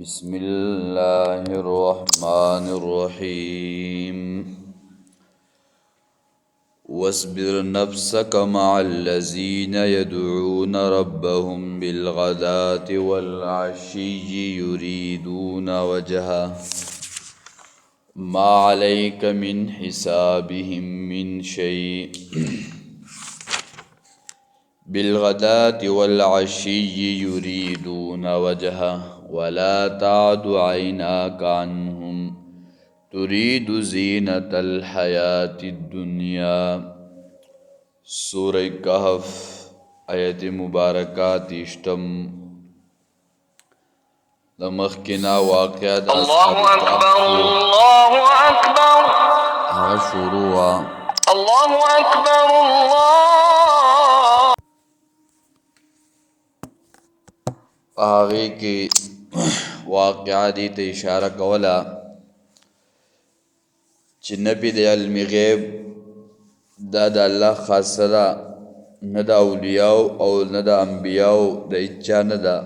بسم الله الرحمن الرحيم واصبر نفسك مع الذين يدعون ربهم بالغداة والعشي يريدون وجهه ما عليك من حسابهم من شيء بالغداة والعشي يريدون وجهه ولا تعد عيناك عنهم تريد زينة الحياة الدنيا سورة کہف آیت مبارکات اشتم دمخکنا واقعات الله أكبر الله أكبر شروع الله أكبر الله آغی کی واقعات ته اشاره کولا چې نبی د علم غیب دا د الله خاصه ده نه د اولیاء او نه د انبیاء د اچا نه ده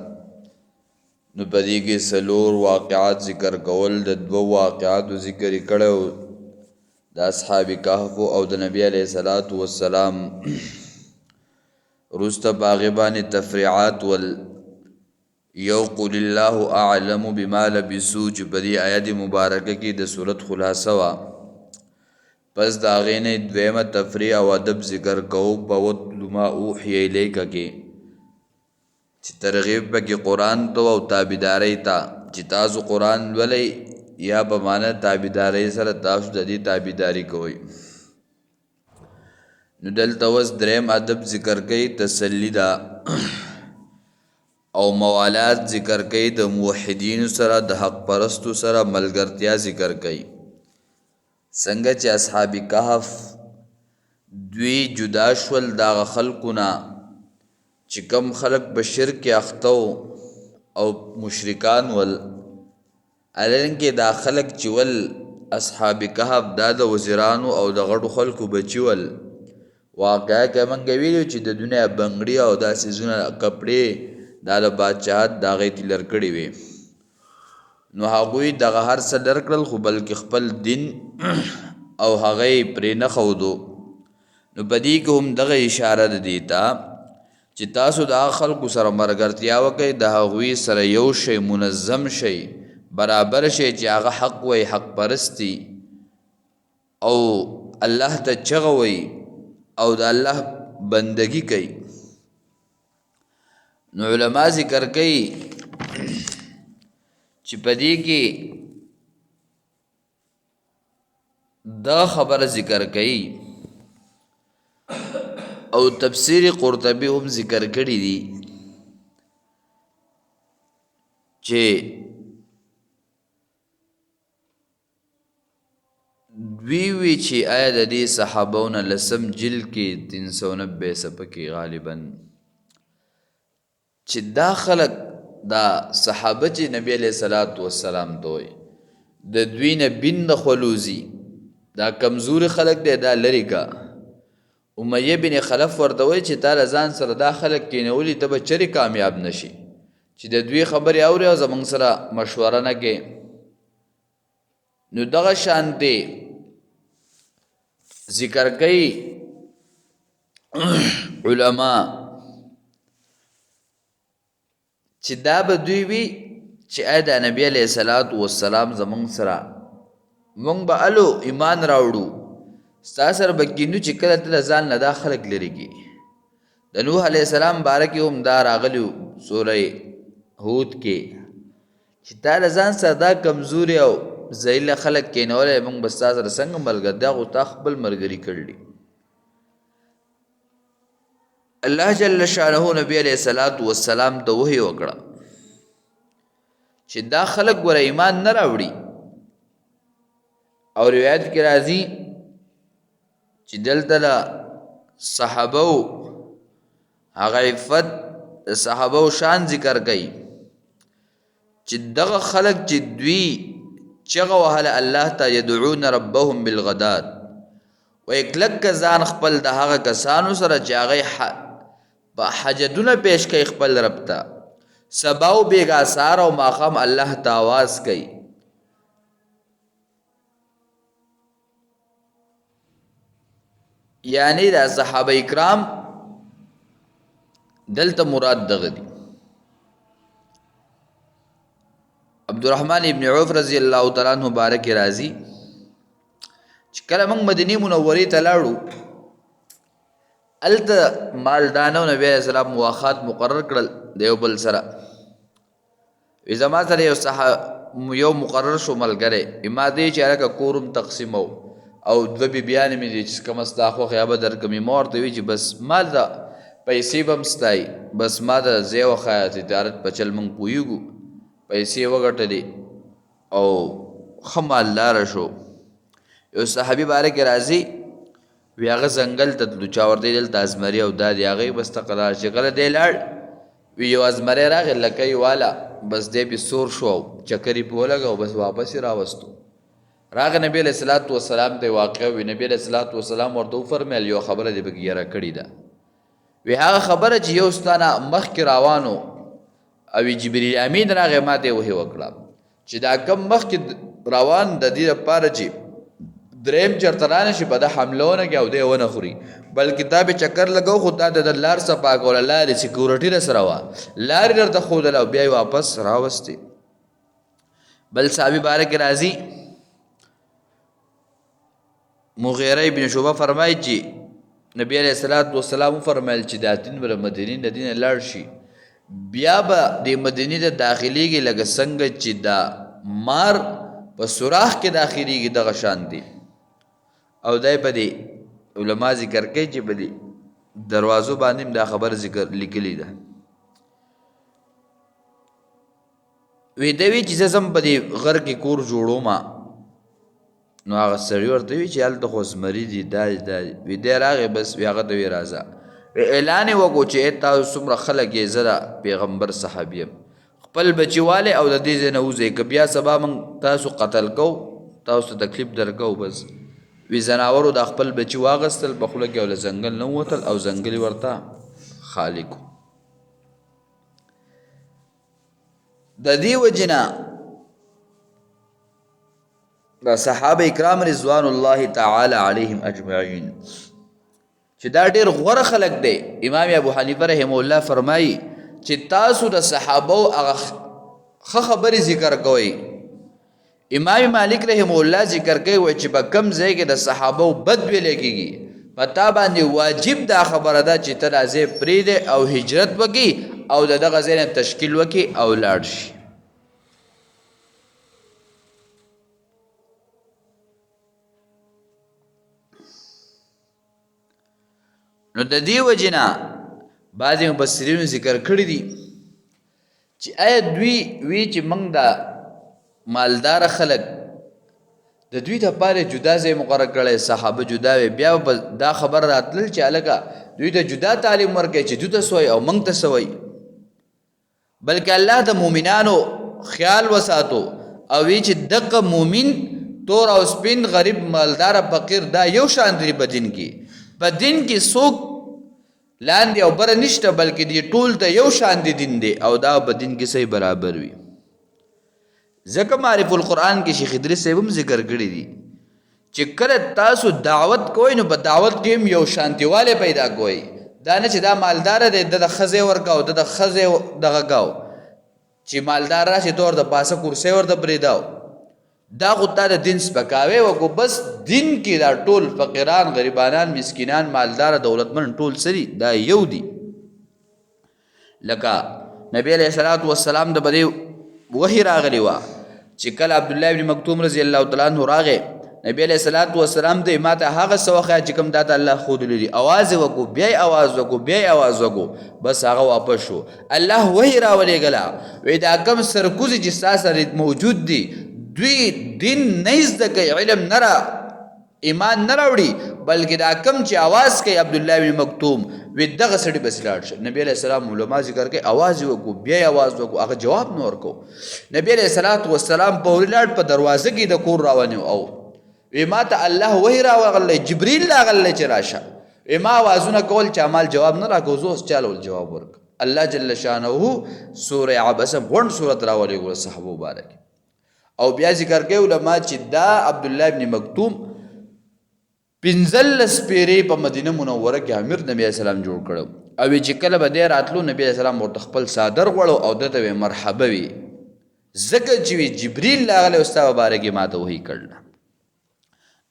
نو په دې کې سلور واقعات ذکر کول د دوه واقعاتو ذکر یې کړی د اصحاب کهف او د نبی علیه الصلاۃ والسلام وروسته په هغې باندې تفریعات یو قل الله اعلم بما لبثوا چې په دې آیت مبارکه کې د سورت خلاصه وه پس د هغې نه دویمه تفریع او ادب ذکر کوو په واتل ما اوحی الیک کې چې ترغیب پکې قرآن ته او تابعدارۍ ته چې تاسو قرآن لولئ یا په معنی تابعدارۍ سره تاسو د دې تابعداري کوئ نو دلته اوس دریم ادب ذکر کوي تسلی ده او موالات ذکر کوي د موحدینو سره د حق پرستو سره ملګرتیا ذکر کوي څنګه چې اصحاب کهف دوی جدا شول دغه خلقونه چې کم خلق په شرک اخته او مشرکان ول الانکه دا خلق چې ول اصحاب کهف دا د وزیرانو او د غټو خلکو بچي ول واقعا که منګه ویلو چې د دنیا بنګړي او داسې زونه کپړې دا د بادشاهت د هغې تی لر کړي وي نو هغوی دغه هر څه در کړل خو بلکې خپل دین او هغې پرې نه ښودو نو په دې کې هم دغه اشاره ده دې ته چې تاسو د هغه خلکو سره ملګرتیا وکئ د هغوی سره یو شی منظم شئ برابر شئ چې هغه حق وی حق پرستی او الله ته چغه وی او د الله بندگی کوي نو علما ذکر کوي چې په دې کې دا خبره ذکر کوي او تفسیر قرطبی هم ذکر کړي دي چې دوی چې آیا د دې صحابهونه لسم جلد کې 390 صفحې غالبا چې دا خلق دا صحابه چې نبی علیہ الصلوۃ والسلام دوی د دوی نه بین د خلوزی دا کمزور خلق دی دا لری کا امیہ بن خلف ورته وی چې تعالی ځان سره دا خلق کینولی ته به چری کامیاب نشي چې د دوی خبرې اوري او زمونږ سره مشوره نه کوي نو دغه شانتي ذکر کوي علما چې دا به دوی وي چې اې د نبی علیہ الصلوۃ والسلام زمونږ سره مونږ به الو ایمان راوړو ستا سره به کینو چې کله ته ځان نه دا خلک لري کی د نوح علیہ السلام باره کې هم دا راغلی سوره هود کې چې تا د ځان سره دا کمزوري او ذلیله خلک کینولی مونږ به ستا سره څنګه ملګرتیا خو تا خپل ملګري کړلي الله جل شانه نبی علیہ الصلوۃ والسلام ته وحی وکړه چې دا خلق ور ایمان نه راوړي او روایت کې راځي چې دلته صحابه هغه عفت صحابه شان ذکر کوي چې دغه خلق چې دوی چغه وهله الله ته يدعون ربهم بالغدات و اکلک ځان خپل د هغه کسانو سره چې هغه په حاجتونه پیش کوي خپل رب ته سباو بیگا سار او ماخام الله ته आवाज کوي. یعنی دا صحابه کرام دلته مراد دغه دي. عبدالرحمن ابن عوف رضی الله تعالی عنہ مبارک راضی چې کله موږ مدینه منورې ته لاړو الته مالدانو نبی علیہ السلام مواخات مقرر کړل دیو بل سره وی زما سره یو مقرر شو ملګری اما دې چې هغه کورم تقسیمو او دو بیان مې دي چې کوم استاخو خیابه درکمې مور ته وی چې بس مال دا پیسې بم ستای بس ما دا زیو خیا تجارت په چل مونږ پویګو پیسې وګټلې او خمال لار شو. یو صحابي بارک راضي وی هغه ځنګل ته د چا ورته دل تازمري او داد هغه بس تقرار شغله دی لاړ وی یو ازمره راغ لکې والا بس دې په سور شو چکرې په لګاو بس واپس راوستو. راغ نبی علیہ الصلوۃ والسلام ته واقع وی نبی علیہ الصلوۃ والسلام ورته فرمایل یو خبره دی بګیره کړی دا وی هغه خبره چې یو ستانه مخ کې روانو او جبرئیل امین راغه ماته وه وکړه چې دا کم مخ کې روان د دې لپاره چې دریم چرترانه شي په د حملونه کې او دی ونه خوري بلکې دا به چکر لګاو خو دا د لار صفا کول لار سکیورټی را سره وا لار درته خود له بیا واپس راوستي. بل صحابي بارک راضي مغیره ابن شعبہ فرمایي چې نبی علیہ الصلوۃ والسلام فرمایل چې د دین ور مدینه د دین لاړ شي بیا به د مدینه د داخليږي لګ څنګه چې دا مار په سوراخ کې داخليږي دغه شان دي او دای په دې علما ذکر کوي چې په دې دروازو باندې دا خبر ذکر لیکلی ده. وی دوی چې زم په دې غر کې کور جوړو ما نو هغه سړی ورته وی چې هلته خو زمري دي دا وی دی راغی بس وی هغه ته وی راځه اعلان وکړو چې تاسو څومره خلک یې زه پیغمبر صحابي یم خپل بچیواله او د دې نه وځي که بیا سبا من تاسو قتل کو تاسو تکلیف درکو بس وی زناورو د خپل بچی واغستل په خوله کې ول ځنګل نه وتل او ځنګل ورته خالق د دې وجنا دا صحابه کرام رضوان الله تعالی علیهم اجمعین چې دا ډېر غوره خلق دی. امام ابو حنیفه رحم الله فرمایي چې تاسو د صحابه او خبرې ذکر کوئ. امام مالک رحم الله ذکر کوي چې په کم ځای کې د صحابه بد ویل کېږي پتا باندې واجب دا خبره ده چې ته راځې پرېږدې او هجرت وکړي او دغه ځای نه تشکیل وکړي او لاړ شي. نو د دې وجنا بعضې مفسرینو ذکر کړي دي چې آیا دوی وی چې موږ د مالدار خلک د دوی لپاره جدا ځای مقرر کړی صحابه جدا وي بیا دا خبر راتلل چې هلکه دوی ته جدا تعلیم ورکوي چې دوی ته سوی او موږ ته سوی بلکې الله د مؤمنانو خیال وساتو او وی چې دغه مؤمن تور او سپین غریب مالدار فقیر دا یو شان دی په دین کې په دین کې څوک لاندې او بره نشته بلکې دی ټول ته یو شان دی دین دی او دا په دین کې صحیح برابر وي. ځکه معرف القرآن کې شیخ ادریس صاحب هم ذکر کړی دي چې کله تاسو دعوت کوئ نو په دعوت کې یو شانتیواله پیدا کوئ دا نه چې دا مالدار دی د ښځې ورکاو د ښځې دغه کاو چې مالدار راشي تور د پاسه کرسۍ ورته پرېږداو دا خو تا د دین سپکاوی وکړو بس دین کې دا ټول فقیران غریبانان مسکینان مالدار دولتمن ټول سری دا یو دی. لکه نبی علیہ الصلوۃ والسلام د بده وحی راغلی وا چې کله عبد الله ابن مکتوم رضی الله تعالی عنہ راغی نبی علیہ الصلوۃ والسلام ته ماته هغه سوخه چې کوم داته الله خود لري आवाज وکړو بیا आवाज وکړو بیا आवाज وکړو بس هغه واپس شو. الله وحی راولې غلا وې دا کم سرکوزي چې ساسره موجود دي دوی دین نیز د علم نرا ایمان نه راوړي بلکې دا کم چې आवाज کوي عبد الله بن مکتوم و دغه سړي بس لاړ شه. نبی علیہ السلام علما ذکر کوي आवाज وکړو بیا आवाज وکړو هغه جواب نه ورکو. نبی علیہ الصلوۃ والسلام په لاړ په دروازه کې د کور راونیو او وی ما ته الله وحی راغلی جبرئیل راغلی چې راشه وی ما आवाजونه کول چې عمل جواب نه راکو زوس چالو جواب ورک الله جل شانه سوره عبسه غون سورت راولي ګور صحابه مبارک او بیا ذکر کوي علما چې دا عبد الله ابن مکتوم پنځل سپیری په مدینه منوره کې امیر نبی اسلام جوړ کړو او چې کله به دی راتلو نبی اسلام ورته خپل صادر غوړو او دته مرحبا وی زکه چې جبريل لاغله استاد مبارک ماته وਹੀ کړل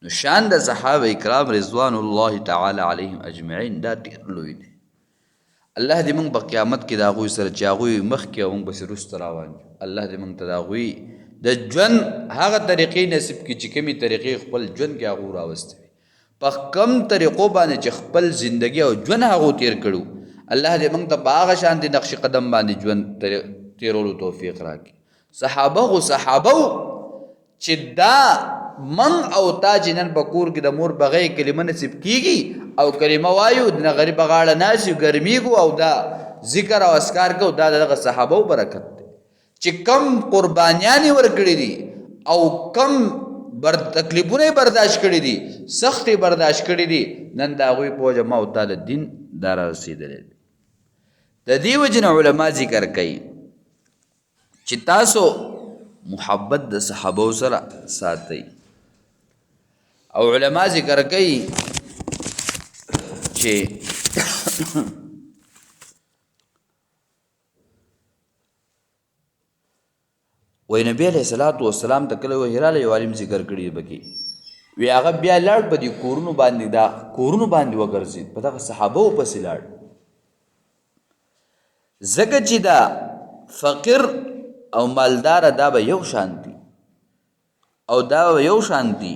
نو شان د صحابه کرام رضوان الله تعالی علیهم اجمعین دا ډیر لوی دی الله دې موږ په قیامت کې دا غوي سره چاغوي مخ کې موږ بس رست روان الله دې موږ تداغوي د ژوند هغه طریقې نصیب کې چې کومي طریقې خپل ژوند کې هغه راوستي په کم طریقو باندې چې خپل ژوندۍ او ژوند هغه تیر کړو الله دې موږ ته باغ شان دي نقش قدم باندې ژوند تیرولو توفیق راکړي صحابه چې دا من او تا جنن بکور کې د مور بغې کلمه نصیب کیږي او کلمه وایو د غریب غاړه ناس ګرمیګو او دا ذکر او اسکار کو دا دغه صحابه برکت دی چې کم قربانیان ورکړي دي او کم تکلیفونه برداشت کړي دي سختي برداشت کړي دي نن دا غوي په جما او تعالی دین دار رسیدل د دې وجنه علما ذکر کوي چې تاسو محبت د صحابه سره ساتي او علما ذکر کوي چې وای نبی علیہ الصلوۃ والسلام ته کله وهراله یو عالم ذکر کړی بکی وی هغه بیا لاړ په دې کورونو باندې وګرځید په دغه صحابه په سلاړ زکه چې دا فقیر او مالدار دا به یو شانتی او دا به یو شانتی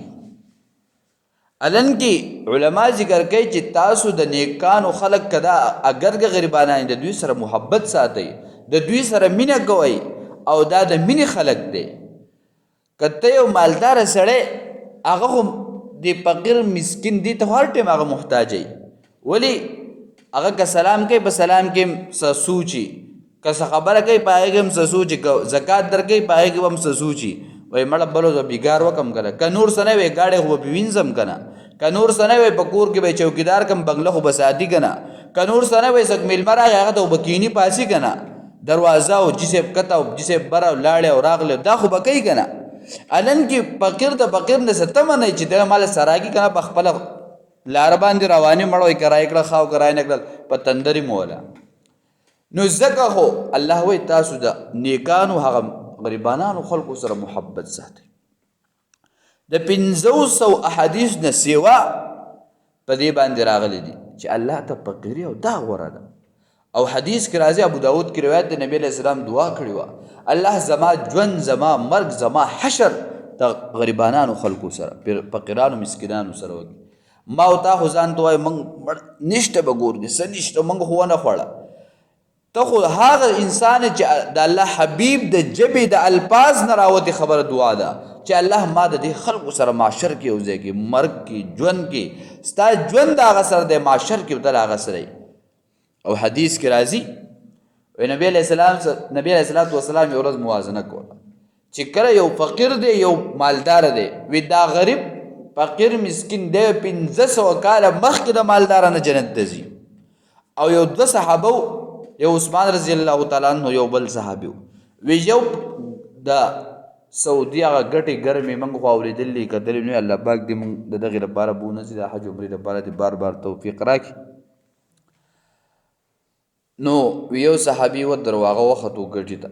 الان کې علما ذکر کوي چې تاسو د نیکانو خلق کدا اگر غریبانان د دوی سره محبت ساتي د دوی سره مینه کوي او دا د مینې خلق دی کته یو مالدار سره هغه د فقیر مسکین دی ته هر ټیم هغه محتاج ولی هغه که سلام کوي په سلام کې سوچي که خبره کوي پایګم سوچي زکات درکې پایګم سوچي وای مړه بلو د بیګار وکم کنه ک نور سنه وی گاډه خو بوینځم کنه ک نور سنه وی پکور کې به چوکیدار کم بنگله خو بساتی کنه ک نور سنه وی سک مل مرا هغه ته بکینی پاسی کنه دروازه او جسه کته او جسه بر لاړې او راغله دا خو بکای کنه الان کې فقیر د فقیر نه ستم نه چې د مال سراګي کنه په خپل لار باندې رواني مړوي کرای کړه خاو کرای نه کړ په تندري مولا نو زکه هو الله وی تاسو د نیکانو هغه غریبانانو خلقو سره محبت ساتي د 500 احادیث نه سیوا په دې باندې راغلي دي چې الله ته فقیر او دا غوړه ده او حدیث کې راځي ابو داود کې روایت د نبی له سلام دعا کړې و الله زما ژوند زما مرګ زما حشر د غریبانانو خلقو سره فقیرانو مسکینانو سره وږي ما او تا خو ځان ته وای مونږ نشته به ګور دي سنشته مونږ خو نه خوړه ته خو هغه انسان چې د الله حبیب د جبې د الفاظ نه راوتي خبره دعا ده چې الله ما د دې خلقو سره معاشر کې اوځي کې مرګ کې ژوند کې ستا ژوند هغه سره د معاشر کې بدل هغه سره او حدیث کې راځي نبی علیہ الصلوۃ والسلام یو ورځ موازنه کوله چې کله یو فقیر دی یو مالدار دی وی دا غریب فقیر مسکین دی 500 کاله مخکې د مالدار نه جنت ته ځي او یو د صحابه یو عثمان رضی الله تعالی عنہ یو بل صحابي وی یو د سعودي هغه ګټي ګرمي منغه اوریدلې کدل نو الله پاک دې موږ دغه لپاره بونه سي د حج عمره لپاره دې بار بار توفیق راکړي نو یو صحابي و درواغه وختو ګټی ته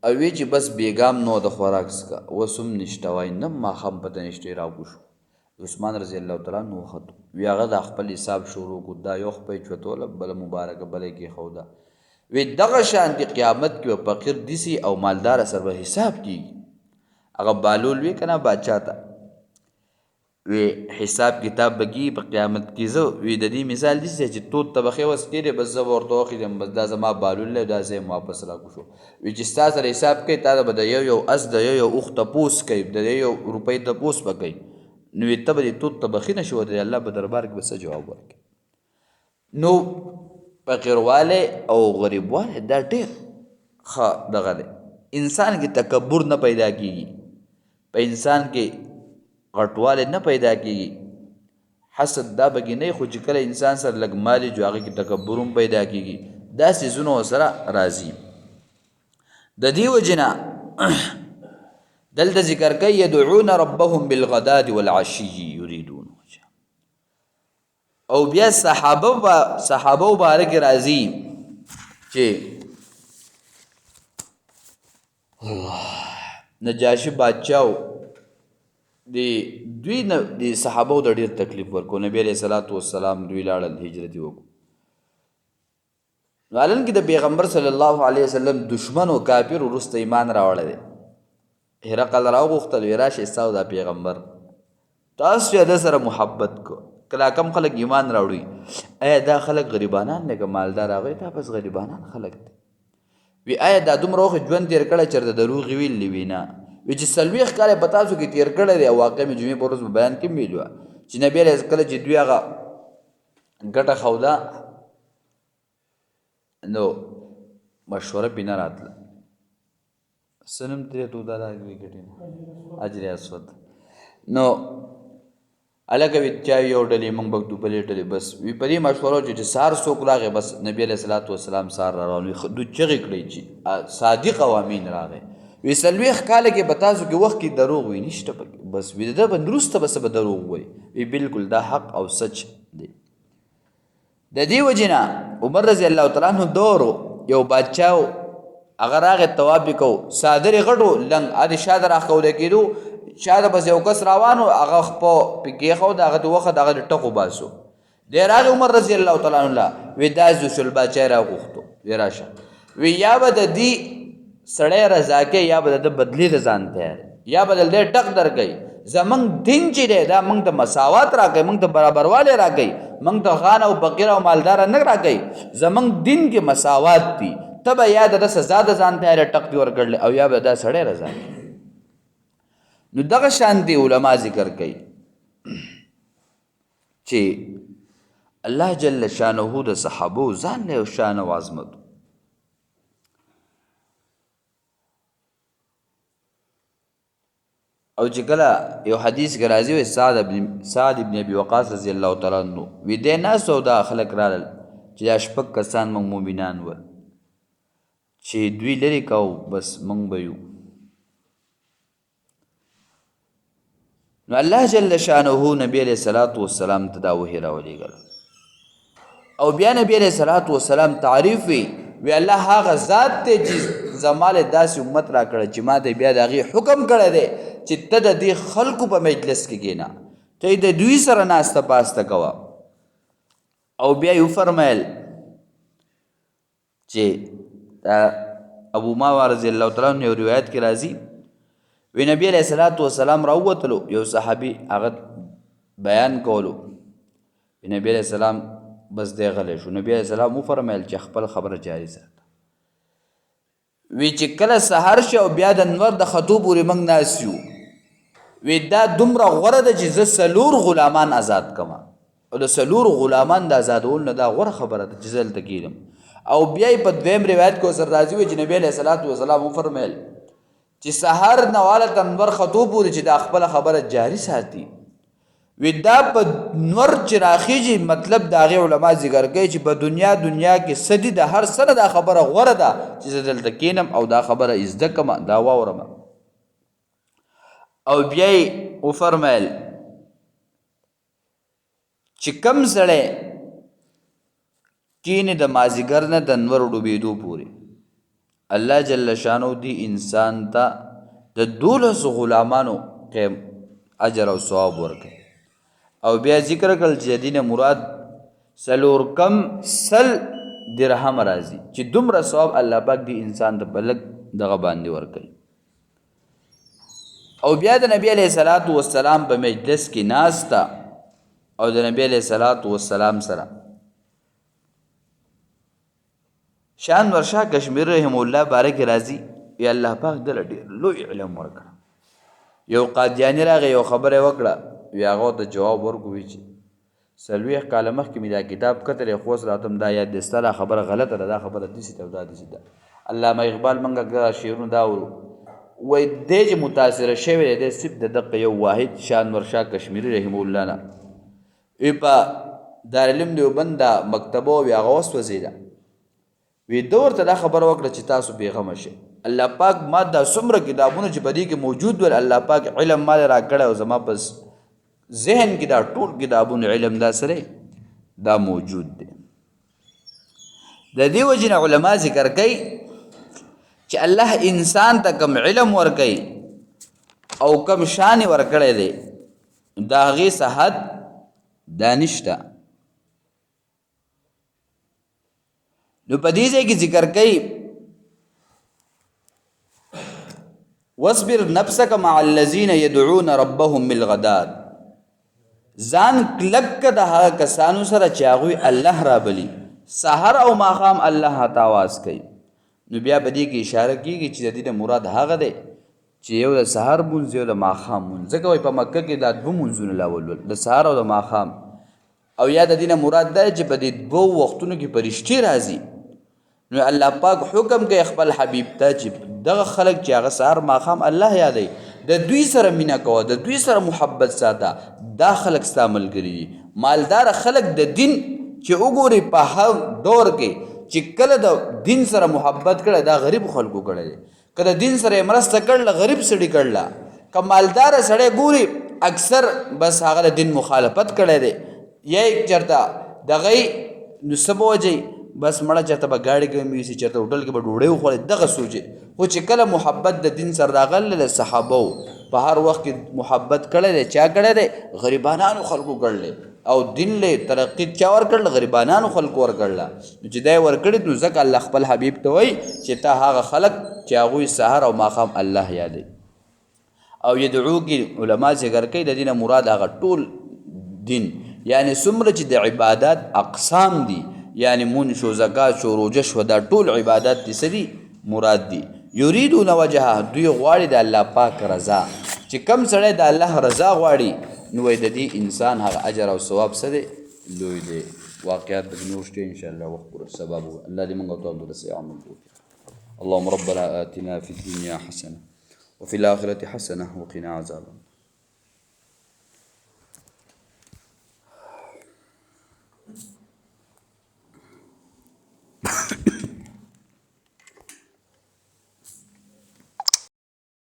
او وی چې بس بیګام نو د خوراک سکا وسم نشټوای نه ما خام پته نشټی راوښو عثمان رضی الله تعالی عنہ وختو وی هغه د خپل حساب شروع کو دا یو خپل چوتول بل مبارک بل کې خودا وی دغه شان دی قیامت کې فقیر دیسی او مالدار سره حساب کیږي هغه بالول وی کنه بادشاہ ته وی حساب کتاب بگی په قیامت کې زو وی د دې مثال دي چې تو طبخه وسکره بس زو ورته وخیدم بس دا زما بالول له دا زې واپس را کو شو وی چې تاسو حساب کوي تا به د یو اس د یو اخ تپوس کوي د یو روپۍ تپوس پکې نو ته به تو طبخه نشو د الله په دربار کې بس جواب ورکړي نو فقیرواله او غریبواله دا ډېر ښه دغه انسان کې تکبر نه پیدا کیږي په انسان کې غټواله نه پیدا کیږي حسد دا بګی نه خو چې کله انسان سره لګ مالی جو هغه کې تکبر پیدا کیږي دا سیزونه سره راځي. د دې وجنه دلته ذکر کوي يدعون ربهم بالغداة والعشي يريدون وجهه. او بیا صحابه مبارک راځي چې نجاشي بادشاو دوی صحابه د ډیر تکلیف ورکو. نبی علیہ الصلوۃ والسلام دوی لاړل هجرت وکړو. علن کې د پیغمبر صلی الله علیه وسلم دشمن او کافر ورسته ایمان راوړل دي. هرقل راغوښتل وراشه استاو د پیغمبر تاسو د سره محبت کو کله کم خلک ایمان راوړي. ایا دا خلک غریبانان نه مالدار هغه ته بس غریبانان خلک دي. وی آیا دا دومره وخت ژوند تیر کړی چېرته دروغ ویلي وي نه. وی چې 40 کاله په تاسو کې تیر کړی دی. واقع مې جمعې په ورځ بیان کې ویلو چې نبی علیه کله چې دوی هغه ګټه خوده نو مشوره پې نه راتله. څه نوم ترې تو دا راغلي ګټې نه اجر اسود نو هلکه وي چا یو ډلې موږ به دو بلې ډلې بس وي په دې مشوره چې سهار څوک راغی بس نبي علیه صلات وسلام سهار را روان وي دوی چغې کړی چې صادق او امین راغی. وي 40 کاله کې به تاسو کې وخت کې دروغ وي نشته پکې بس وي د به وروسته بس به دروغ وي. وي بالکل دا حق او سچ دی. د دې وجې نه عمر رضی الله تعالی عنه دورو یو بادشاه هغه راغی طواف یې کو صادرې غټو لنګ ادې شاته راښکولی کېدو شاته بس یو کس روانو هغه خپه پې کېښود هغه د وخت هغه د ټکو باسو. دی راغی عمر رضی الله تعالی عنه له وی داسې شول بادشاه یې راغوښتو وی راشه وی یا به د دې سړی رضا کوي یا به د بدلي د ځان تیار یا به د دې ټک درکوي. زمونږ دین چې دی دا موږ ته مساوات راکوي موږ ته برابروالی راکوي موږ ته غان او فقیر او مالداره نه راکوي. زمونږ دین کې مساوات دي. ته به یا د سزا د ځان تیار ټک دې ورکړلی او یا به دا سړی رضا کوي. نو دغه شانتي علما ذکر کوي چې الله جل شانه د صحابو ځان له شان او عظمت او چې کله یو حدیث کې راځي وي سعد ابن ابي وقاص رضی الله تعالی عنہ وی دې ناسو دا خلک رالل چې دا شپږ کسان موږ مؤمنان ول چې دوی لري کو بس موږ به یو. نو الله جل شانه نبی علیہ الصلوۃ والسلام ته دا وحی راولېږل او بیا نبی علیہ الصلوۃ والسلام تعریف وی الله هغه ذات ته چې زماله داسې امت را کړه چې ما د بیا د هغې حکم کړی دی چې ته د دې خلکو په مجلس کې کښېنه ته د دوی سره ناسته پاسته کوه. او بیا یې وفرمیل چې ابو ماوا رضی الله تعالی عنہ یو روایت کې راځي وی نبی علیہ الصلوۃ والسلام راووتلو یو صحابي هغه بیان کولو نبی علیہ السلام بس دی غلی شو. نبی علیہ السلام وفرمیل چې خپل خبره جاری ساته. وی چې کله سهار شي او بیا د انور د خطو پورې موږ ناست یو وی دا دومره غوره ده چې زه 4 غلامان آزاد کما او د 4 غلامان د آزادول نه دا غوره خبره ده چې زه هلته کېږم. او بیا یې په دویم روایت کې ورسره راځي وی چې نبی علیہ الصلوۃ والسلام وفرمیل چې سهار نه واله د انور خطو پورې چې دا خپله خبره جاری ساتي وی دا په نور چې راخیږي مطلب د هغې علما ذکر کوي چې په دنیا کې صدي د هر سره دا خبره غوره ده چې زه دلته کینم او دا خبره زده کړم دا واورم. او بیا یې وفرمیل چې کم سړی کینې د مازدیګر نه د انور ډوبېدو پورې الله جل شانو دی انسان ته د 12 غلامانو اجر او ثواب ورکوي. او بیا ذکر کړل چې دینه مراد 4 کم سل درهم راځي چې دومره ثواب الله پاک دی انسان ته بلک دغه باندې ورکوي. او بیا د نبی علیہ الصلوۃ والسلام په مجلس کې ناستا او د نبی علیہ الصلوۃ والسلام سره شان ورشاه کشمیر رحم الله بارک راضی یا الله پاک دل ډیر لوی علم ورکړه. یو قادیانی راغی یو خبره وکړه وی هغه ته جواب ورکوي چې 40 کاله مخکې مې دا کتاب کتلی خو اوس راتم دا یاد دی ستا خبره غلطه ده دا خبره داسې ده او دا داسې ده. علامه اقبال موږ شعرونه دا ورو وی دی چې متاثره شوی دی صرف د دقه یو واحد شان ورشاه کشمیری رحمه الله نه وی په دارالعلوم دیوبند دا مکتبه وی هغه وسوځېده وی ده ورته دا خبره وکړه چې تاسو بېغمه شئ الله پاک ما دا څومره کتابونه چې په دې کې موجود ول الله پاک علم ما راکړی او زما په ذهن کې دا ټول کتابونه علم دا سره دا موجود دی د دې وجې نه علما ذکر کوي چې الله انسان ته کم علم ورکوي او کم شان ورکړی دی د هغې څه حد دا نشته نو په دې ځای کې ذکر کوي واصبر نفسك مع الذين يدعون ربهم بالغداة ځان کلک که د هغه کسانو سره چې هغوی الله رابلي سحر او ماښام الله ته آواز کوي نو بیا په دې کې اشاره کېږي چې د دې نه مراد هغه دی چې یو د سحر مونځ یو د ماښام مونځ ځکه وایي په مکه کې دا دوه مونځونه لا ولول د سحر او د ماښام او یا د دې نه مراد دا چې په دې دوو وختونو کې فرشتې راځي نو الله پاک حکم کوي خپل حبیب ته چې دغه خلک چې هغه سهار ماښام الله یادوي د دوی سره مینه کوه د دوی سره محبت ساته دا خلک ستا ملګري دي مالدار خلک د دین چې وګوري په هر دور کې چې کله د دین سره محبت کړی دا غریب خلکو کړی دی که د دین سره یې مرسته کړله غریب سړي کړله که مالداره سړی ګوري اکثر بس هغه د دین مخالفت کړی دی یا یې چېرته دغه نو څه به وجهی بس مړه چېرته به ګاډي کې هم یوسي چېرته هوټل کې به ډوډۍ وخوړي دغه سوچې خو چې کله محبت د دین سره راغلی د صحابو په هر وخت کې محبت کړی دی چا کړی دی غریبانانو خلکو کړلی او دین له ترقي چا ورکړله غریبانانو خلکو ورکړله نو چې دا یې ورکړي نو ځکه الله خپل حبیب ته وایي چې ته هغه خلک چې هغوی سحر او ماښام الله یادوي او یدعو کې علما ذکر کوي د دې نه مراد هغه ټول دین یعنی څومره چې د عبادات اقسام دي یعنی مون شو زکات شو روجه شو دا ټول عبادات دي څه دي مراد دي یریدون وجهه دوی غواړي د الله پاک رضا چې کم سړی د الله رضا غواړي نو د دې انسان هغه اجر او ثواب څه دی لوی دی واقعات به نور شته ان شاء الله وخت پر سبب الله دې موږ ته درس عمل وکړي اللهم ربنا آتنا في الدنيا حسنه وفي الآخرة حسنه وقنا عذاب